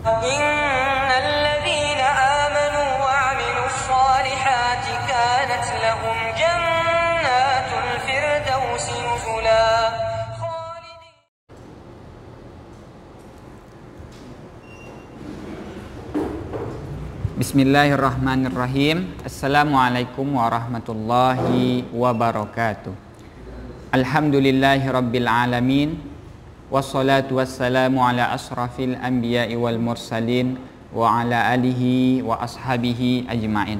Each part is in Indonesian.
Innalladzina amanu wa 'amilus solihati kanat lahum jannatul firdausi nuzula. Bismillahirrahmanirrahim. Assalamualaikum warahmatullahi wabarakatuh. Alhamdulillahi rabbil alamin. Wassalatu wassalamu ala asrafil anbiya'i wal mursalin wa ala alihi wa ashabihi ajma'in.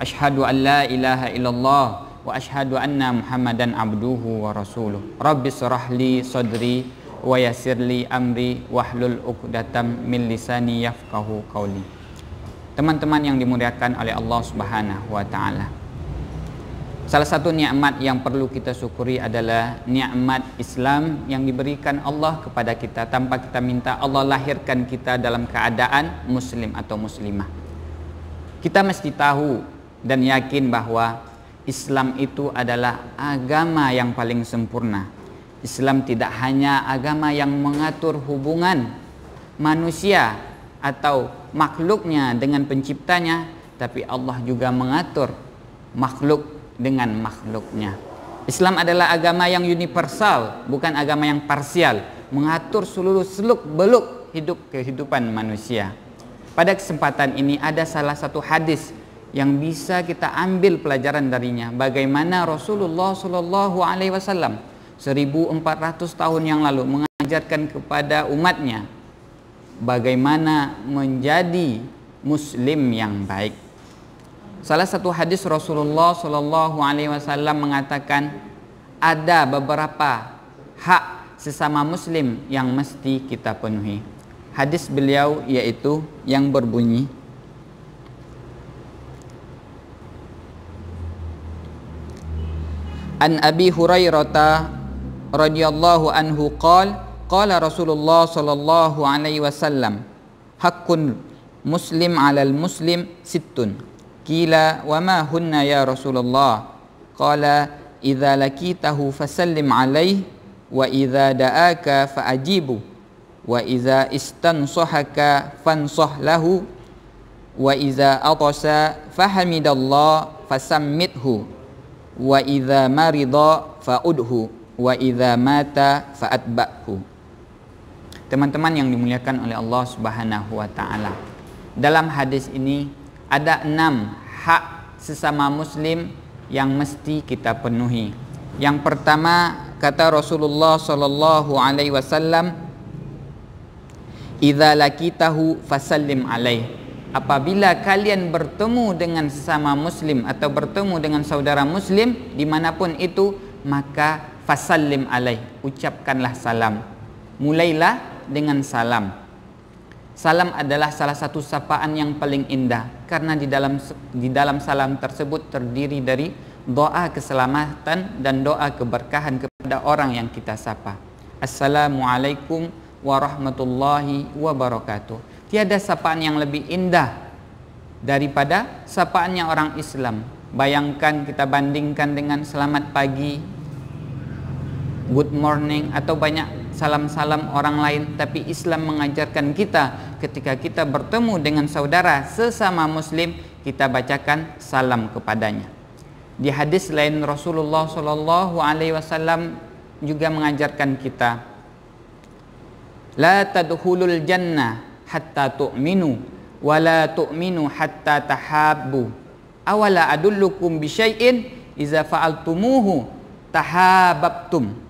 Ashhadu an la ilaha illallah wa ashhadu anna Muhammadan abduhu wa rasuluh. Rabbi shrahli sadri wa yassirli amri wahlul 'uqdatam min lisani yafqahu qawli. Teman-teman yang dimuliakan oleh Allah Subhanahu wa taala. Salah satu nikmat yang perlu kita syukuri adalah nikmat Islam yang diberikan Allah kepada kita tanpa kita minta. Allah lahirkan kita dalam keadaan muslim atau muslimah. Kita mesti tahu dan yakin bahwa Islam itu adalah agama yang paling sempurna. Islam tidak hanya agama yang mengatur hubungan manusia atau makhluknya dengan penciptanya, tapi Allah juga mengatur makhluk dengan makhluknya. Islam adalah agama yang universal, bukan agama yang parsial, mengatur seluruh seluk-beluk kehidupan manusia. Pada kesempatan ini ada salah satu hadis yang bisa kita ambil pelajaran darinya, bagaimana Rasulullah Shallallahu Alaihi Wasallam 1400 tahun yang lalu mengajarkan kepada umatnya bagaimana menjadi muslim yang baik. Salah satu hadis Rasulullah Shallallahu Alaihi Wasallam mengatakan ada beberapa hak sesama muslim yang mesti kita penuhi. Hadis beliau yaitu yang berbunyi, An Abi Hurairah radhiyallahu anhu qala Rasulullah sallallahu alaihi wasallam, haqqun muslim 'alal muslim sittun. Qila wa ma hunna ya Rasulullah? Qala idza lakitahu fasallim 'alaihi wa idza da'aka fa'ajibu wa idza istansahaka fansah lahu wa idza atasa fahamidallah fasammithu wa idza marida fa'udhu wa idza mata fa'atba'hu. Teman-teman yang dimuliakan oleh Allah Subhanahu wa taala. Dalam hadis ini ada 6 hak sesama muslim yang mesti kita penuhi. Yang pertama, kata Rasulullah sallallahu alaihi wasallam, idza lakitahu fasallim alaihi. Apabila kalian bertemu dengan sesama muslim atau bertemu dengan saudara muslim dimanapun itu, maka fasallim alaihi, ucapkanlah salam. Mulailah dengan salam. Salam adalah salah satu sapaan yang paling indah karena di dalam salam tersebut terdiri dari doa keselamatan dan doa keberkahan kepada orang yang kita sapa. Assalamualaikum warahmatullahi wabarakatuh. Tiada sapaan yang lebih indah daripada sapaannya orang Islam. Bayangkan kita bandingkan dengan selamat pagi, good morning, atau banyak salam-salam orang lain, tapi Islam mengajarkan kita ketika kita bertemu dengan saudara sesama muslim, kita bacakan salam kepadanya. Di hadis lain Rasulullah Shallallahu Alaihi Wasallam juga mengajarkan kita, la tadkhulul jannah hatta tu'minu wa la tu'minu hatta tahabbu awala adullukum bi syai'in iza fa'altumuhu tahabbtum.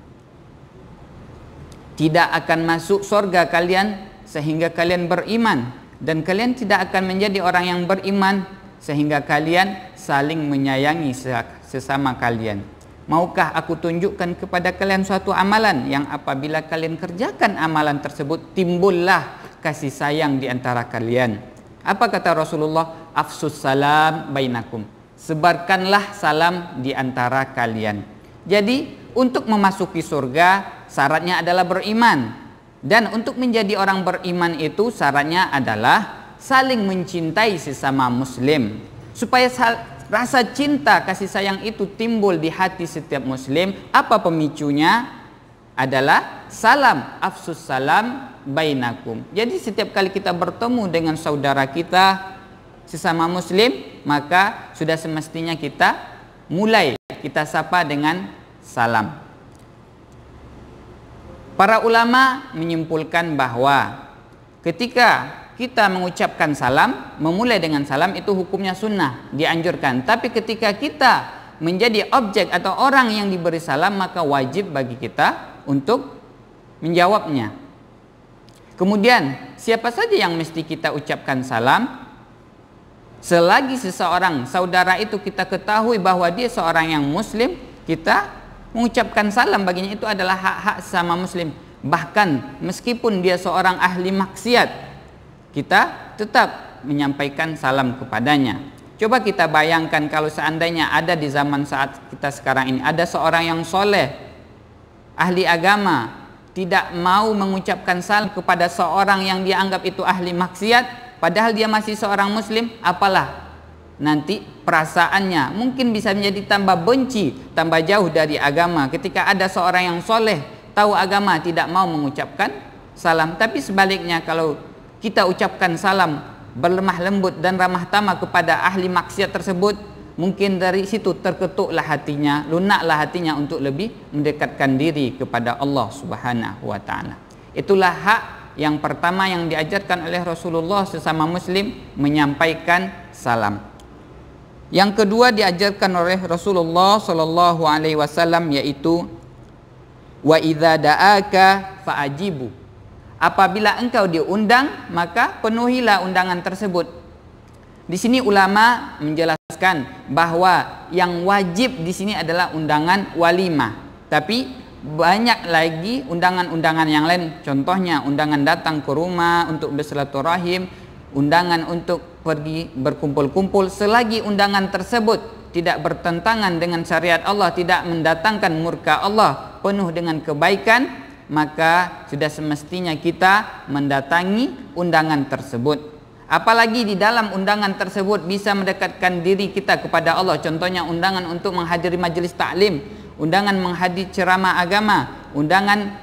Tidak akan masuk surga kalian sehingga kalian beriman, dan kalian tidak akan menjadi orang yang beriman sehingga kalian saling menyayangi sesama kalian. Maukah aku tunjukkan kepada kalian suatu amalan yang apabila kalian kerjakan amalan tersebut timbullah kasih sayang di antara kalian? Apa kata Rasulullah? Afsus salam bainakum. Sebarkanlah salam di antara kalian. Jadi untuk memasuki surga syaratnya adalah beriman. Dan untuk menjadi orang beriman itu syaratnya adalah saling mencintai sesama muslim. Supaya rasa cinta kasih sayang itu timbul di hati setiap muslim, apa pemicunya? Adalah salam, afsus salam bainakum. Jadi setiap kali kita bertemu dengan saudara kita sesama muslim, maka sudah semestinya kita mulai kita sapa dengan salam. Para ulama menyimpulkan bahwa ketika kita mengucapkan salam, memulai dengan salam itu hukumnya sunnah, dianjurkan. Tapi ketika kita menjadi objek atau orang yang diberi salam, maka wajib bagi kita untuk menjawabnya. Kemudian siapa saja yang mesti kita ucapkan salam? Selagi seseorang saudara itu kita ketahui bahwa dia seorang yang muslim, kita mengucapkan salam baginya, itu adalah hak-hak sama muslim. Bahkan meskipun dia seorang ahli maksiat, kita tetap menyampaikan salam kepadanya. Coba kita bayangkan kalau seandainya ada di zaman saat kita sekarang ini, ada seorang yang soleh, ahli agama, tidak mau mengucapkan salam kepada seorang yang dianggap itu ahli maksiat, padahal dia masih seorang muslim, apalah nanti perasaannya mungkin bisa menjadi tambah benci, tambah jauh dari agama. Ketika ada seorang yang soleh, tahu agama, tidak mau mengucapkan salam. Tapi sebaliknya, kalau kita ucapkan salam berlemah lembut dan ramah tamah kepada ahli maksiat tersebut, mungkin dari situ terketuklah hatinya, lunaklah hatinya untuk lebih mendekatkan diri kepada Allah Subhanahu wa taala. Itulah hak yang pertama yang diajarkan oleh Rasulullah sesama muslim, menyampaikan salam. Yang kedua diajarkan oleh Rasulullah sallallahu alaihi wasallam, yaitu wa idza da'aka fa'ajibu. Apabila engkau diundang, maka penuhilah undangan tersebut. Di sini ulama menjelaskan bahwa yang wajib di sini adalah undangan walimah. Tapi banyak lagi undangan-undangan yang lain. Contohnya undangan datang ke rumah untuk bersilaturahim, undangan untuk pergi berkumpul-kumpul, selagi undangan tersebut tidak bertentangan dengan syariat Allah, tidak mendatangkan murka Allah, penuh dengan kebaikan, maka sudah semestinya kita mendatangi undangan tersebut. Apalagi di dalam undangan tersebut bisa mendekatkan diri kita kepada Allah. Contohnya undangan untuk menghadiri majelis taklim, undangan menghadiri ceramah agama, undangan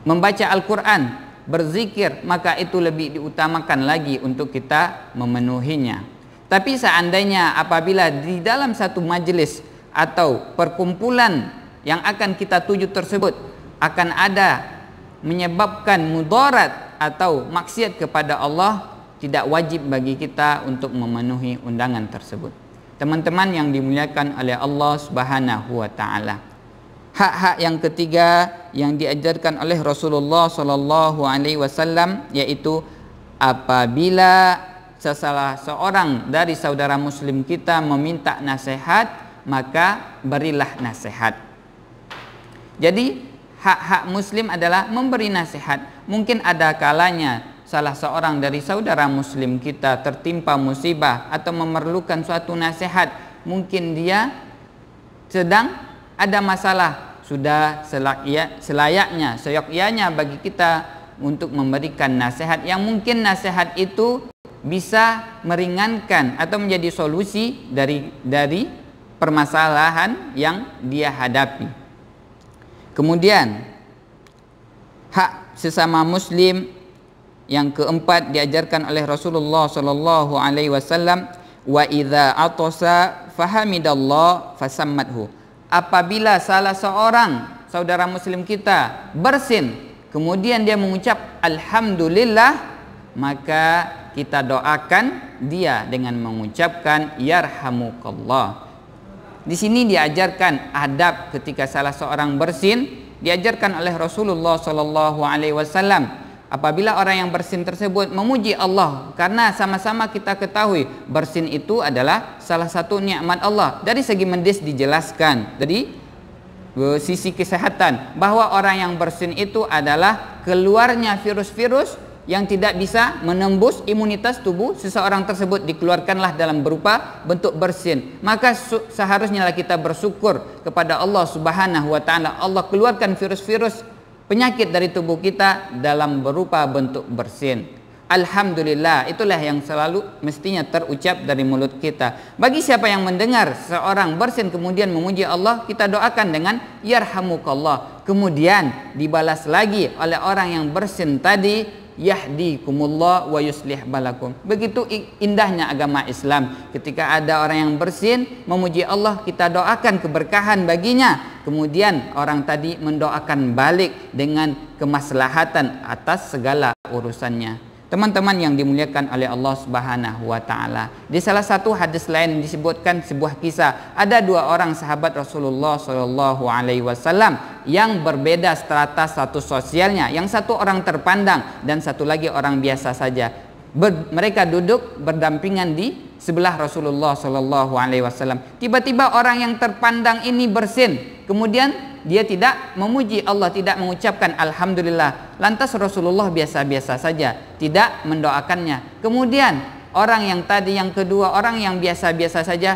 membaca Al-Quran, berzikir, maka itu lebih diutamakan lagi untuk kita memenuhinya. Tapi seandainya apabila di dalam satu majelis atau perkumpulan yang akan kita tuju tersebut akan ada menyebabkan mudarat atau maksiat kepada Allah, tidak wajib bagi kita untuk memenuhi undangan tersebut. Teman-teman yang dimuliakan oleh Allah Subhanahu wa taala. Hak-hak yang ketiga yang diajarkan oleh Rasulullah sallallahu alaihi wasallam, yaitu apabila salah seorang dari saudara muslim kita meminta nasihat, maka berilah nasihat. Jadi hak-hak muslim adalah memberi nasihat. Mungkin ada kalanya salah seorang dari saudara muslim kita tertimpa musibah atau memerlukan suatu nasihat. Mungkin dia sedang ada masalah, sudah selayaknya, seyogyanya bagi kita untuk memberikan nasihat yang mungkin nasihat itu bisa meringankan atau menjadi solusi dari permasalahan yang dia hadapi. Kemudian hak sesama muslim yang keempat diajarkan oleh Rasulullah sallallahu alaihi wasallam, wa idza atasa fahamidallah fasammathu. Apabila salah seorang saudara muslim kita bersin, kemudian dia mengucap alhamdulillah, maka kita doakan dia dengan mengucapkan yarhamukallah. Di sini diajarkan adab ketika salah seorang bersin, diajarkan oleh Rasulullah sallallahu alaihi wasallam. Apabila orang yang bersin tersebut memuji Allah, karena sama-sama kita ketahui bersin itu adalah salah satu nikmat Allah. Dari segi medis dijelaskan, dari sisi kesehatan, bahwa orang yang bersin itu adalah keluarnya virus-virus yang tidak bisa menembus imunitas tubuh seseorang tersebut, dikeluarkanlah dalam berupa bentuk bersin. Maka seharusnya kita bersyukur kepada Allah Subhanahu wa taala. Allah keluarkan virus-virus penyakit dari tubuh kita dalam berupa bentuk bersin. Alhamdulillah, itulah yang selalu mestinya terucap dari mulut kita. Bagi siapa yang mendengar seorang bersin kemudian memuji Allah, kita doakan dengan yarhamukallah. Kemudian dibalas lagi oleh orang yang bersin tadi, yahdikumullah wa yuslih balakum. Begitu indahnya agama Islam. Ketika ada orang yang bersin memuji Allah, kita doakan keberkahan baginya. Kemudian orang tadi mendoakan balik dengan kemaslahatan atas segala urusannya. Teman-teman yang dimuliakan oleh Allah Subhanahu wa taala. Di salah satu hadis lain disebutkan sebuah kisah, ada dua orang sahabat Rasulullah sallallahu alaihi wasallam yang berbeda strata status sosialnya. Yang satu orang terpandang dan satu lagi orang biasa saja. Mereka duduk berdampingan di sebelah Rasulullah sallallahu alaihi wasallam. Tiba-tiba orang yang terpandang ini bersin. Kemudian dia tidak memuji Allah, tidak mengucapkan alhamdulillah. Lantas Rasulullah biasa-biasa saja, tidak mendoakannya. Kemudian orang yang tadi, yang kedua, orang yang biasa-biasa saja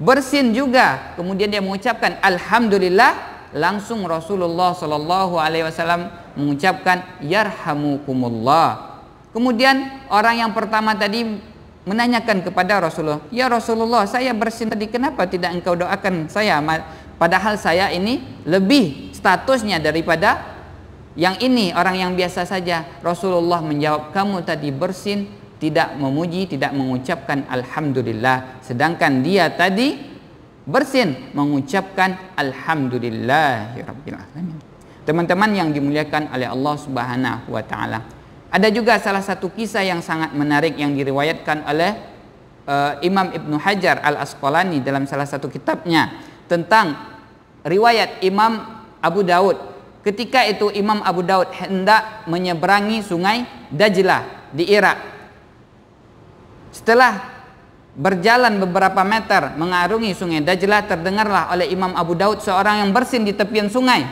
bersin juga. Kemudian dia mengucapkan alhamdulillah. Langsung Rasulullah sallallahu alaihi wasallam mengucapkan yarhamukumullah. Kemudian orang yang pertama tadi menanyakan kepada Rasulullah, ya Rasulullah, saya bersin tadi, kenapa tidak engkau doakan saya? Padahal saya ini lebih statusnya daripada yang ini, orang yang biasa saja. Rasulullah menjawab, kamu tadi bersin tidak memuji, tidak mengucapkan alhamdulillah. Sedangkan dia tadi bersin mengucapkan alhamdulillahirabbil alamin. Teman-teman yang dimuliakan oleh Allah Subhanahu wa taala. Ada juga salah satu kisah yang sangat menarik yang diriwayatkan oleh Imam Ibnu Hajar Al-Asqalani dalam salah satu kitabnya tentang riwayat Imam Abu Daud. Ketika itu Imam Abu Daud hendak menyeberangi sungai Dajlah di Irak. Setelah berjalan beberapa meter mengarungi sungai Dajlah, terdengarlah oleh Imam Abu Daud seorang yang bersin di tepian sungai.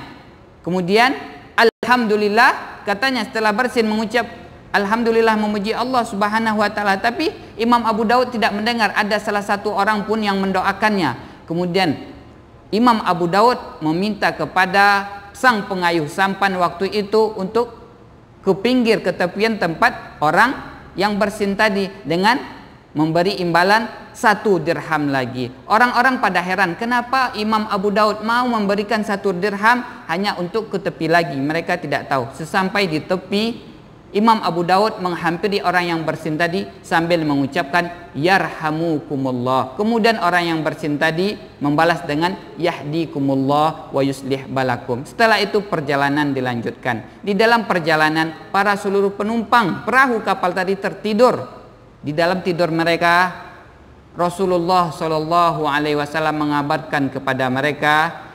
Kemudian alhamdulillah katanya, setelah bersin mengucap alhamdulillah, memuji Allah Subhanahu wa taala. Tapi Imam Abu Daud tidak mendengar ada salah satu orang pun yang mendoakannya. Kemudian Imam Abu Daud meminta kepada sang pengayuh sampan waktu itu untuk ke pinggir, ke tepian tempat orang yang bersin tadi dengan memberi imbalan 1 dirham lagi. Orang-orang pada heran, kenapa Imam Abu Daud mau memberikan 1 dirham hanya untuk ke tepi lagi. Mereka tidak tahu. Sesampai di tepi, Imam Abu Daud menghampiri orang yang bersin tadi sambil mengucapkan yarhamukumullah. Kemudian orang yang bersin tadi membalas dengan yahdikumullah wa yuslih balakum. Setelah itu perjalanan dilanjutkan. Di dalam perjalanan para seluruh penumpang perahu kapal tadi tertidur. Di dalam tidur mereka Rasulullah Shallallahu alaihi wasallam mengabarkan kepada mereka,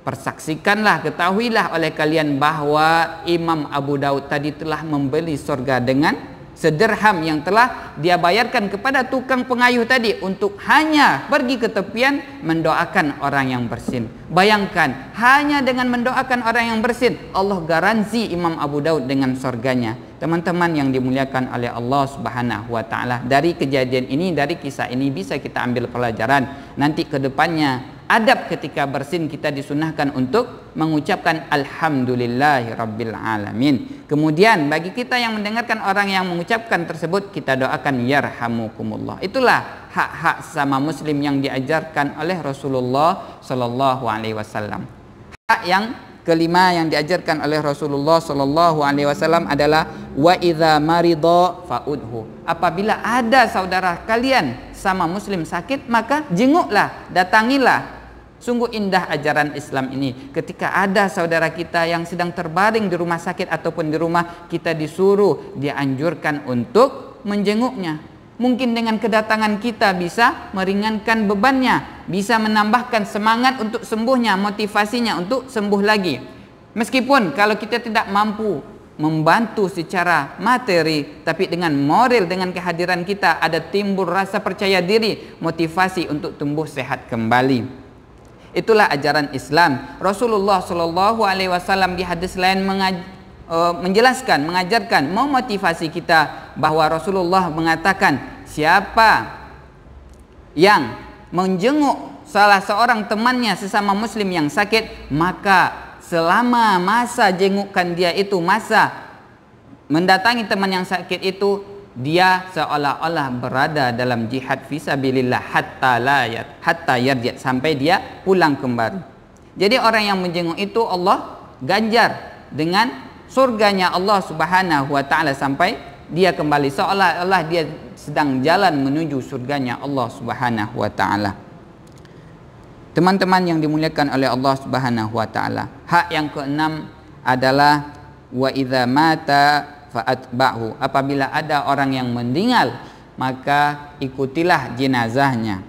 persaksikanlah, ketahuilah oleh kalian bahwa Imam Abu Daud tadi telah membeli surga dengan sederham yang telah dia bayarkan kepada tukang pengayuh tadi untuk hanya pergi ke tepian mendoakan orang yang bersin. Bayangkan, hanya dengan mendoakan orang yang bersin, Allah garansi Imam Abu Daud dengan surganya. Teman-teman yang dimuliakan oleh Allah Subhanahu wa taala, dari kejadian ini, dari kisah ini bisa kita ambil pelajaran. Nanti ke depannya adab ketika bersin kita disunahkan untuk mengucapkan alhamdulillahirabbil alamin. Kemudian bagi kita yang mendengarkan orang yang mengucapkan tersebut, kita doakan yarhamukumullah. Itulah hak-hak sama muslim yang diajarkan oleh Rasulullah sallallahu alaihi wasallam. Hak yang kelima yang diajarkan oleh Rasulullah sallallahu alaihi wasallam adalah wa idza marida fa'udhu. Apabila ada saudara kalian sama muslim sakit, maka jenguklah, datangilah. Sungguh indah ajaran Islam ini. Ketika ada saudara kita yang sedang terbaring di rumah sakit ataupun di rumah, kita disuruh, dianjurkan untuk menjenguknya. Mungkin dengan kedatangan kita bisa meringankan bebannya, bisa menambahkan semangat untuk sembuhnya, motivasinya untuk sembuh lagi. Meskipun kalau kita tidak mampu membantu secara materi, tapi dengan moral, dengan kehadiran kita ada timbul rasa percaya diri, motivasi untuk tumbuh sehat kembali. Itulah ajaran Islam. Rasulullah Shallallahu alaihi wasallam di hadis lain menjelaskan, mengajarkan, memotivasi kita bahwa Rasulullah mengatakan, siapa yang menjenguk salah seorang temannya sesama muslim yang sakit, maka selama masa jengukan dia itu, masa mendatangi teman yang sakit itu, dia seolah-olah berada dalam jihad fisabilillah hatta yarji', sampai dia pulang kembali. Jadi orang yang menjenguk itu Allah ganjar dengan surganya Allah Subhanahu wa taala sampai dia kembali, seolah-olah dia sedang jalan menuju surganya Allah Subhanahu wa taala. Teman-teman yang dimuliakan oleh Allah Subhanahu wa taala, hak yang keenam adalah wa idza mata fa'atba'hu. Apabila ada orang yang meninggal, maka ikutilah jenazahnya.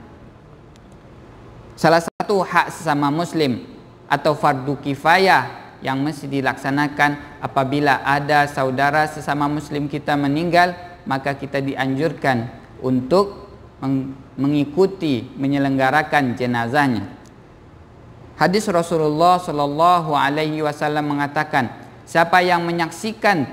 Salah satu hak sesama muslim atau fardu kifayah yang mesti dilaksanakan apabila ada saudara sesama muslim kita meninggal, maka kita dianjurkan untuk mengikuti menyelenggarakan jenazahnya. Hadis Rasulullah Shallallahu Alaihi Wasallam mengatakan, siapa yang menyaksikan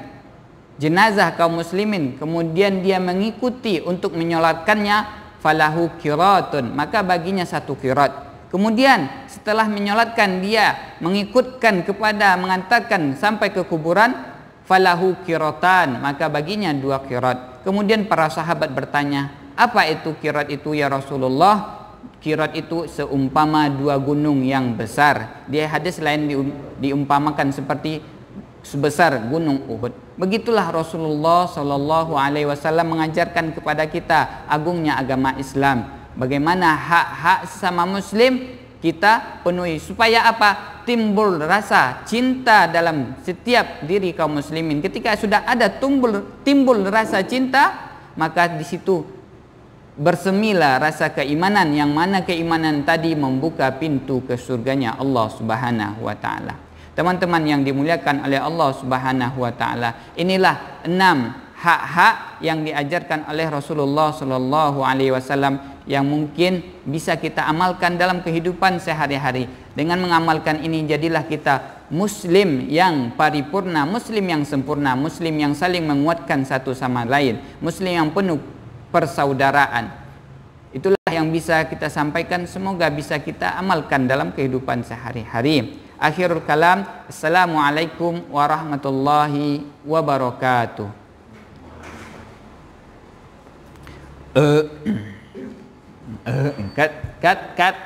jenazah kaum muslimin kemudian dia mengikuti untuk menyolatkannya, falahu qiratun, maka baginya satu qirat. Kemudian setelah menyolatkan dia mengikutkan kepada mengantarkan sampai ke kuburan, falahu qiratan, maka baginya 2 qirat. Kemudian para sahabat bertanya, apa itu qirat itu ya Rasulullah? Qirat itu seumpama 2 gunung yang besar. Di hadis lain diumpamakan seperti sebesar gunung Uhud. Begitulah Rasulullah Shallallahu Alaihi Wasallam mengajarkan kepada kita agungnya agama Islam. Bagaimana hak-hak sesama muslim kita penuhi, supaya apa? Timbul rasa cinta dalam setiap diri kaum muslimin. Ketika sudah ada timbul rasa cinta, maka di situ bersemilah rasa keimanan, yang mana keimanan tadi membuka pintu ke surganya Allah Subhanahu wa taala. Teman-teman yang dimuliakan oleh Allah Subhanahu wa taala, inilah 6 hak-hak yang diajarkan oleh Rasulullah Shallallahu Alaihi Wasallam yang mungkin bisa kita amalkan dalam kehidupan sehari-hari. Dengan mengamalkan ini, jadilah kita muslim yang paripurna, muslim yang sempurna, muslim yang saling menguatkan satu sama lain, muslim yang penuh persaudaraan. Itulah yang bisa kita sampaikan, semoga bisa kita amalkan dalam kehidupan sehari-hari. Akhirul kalam, assalamualaikum warahmatullahi wabarakatuh. Cut.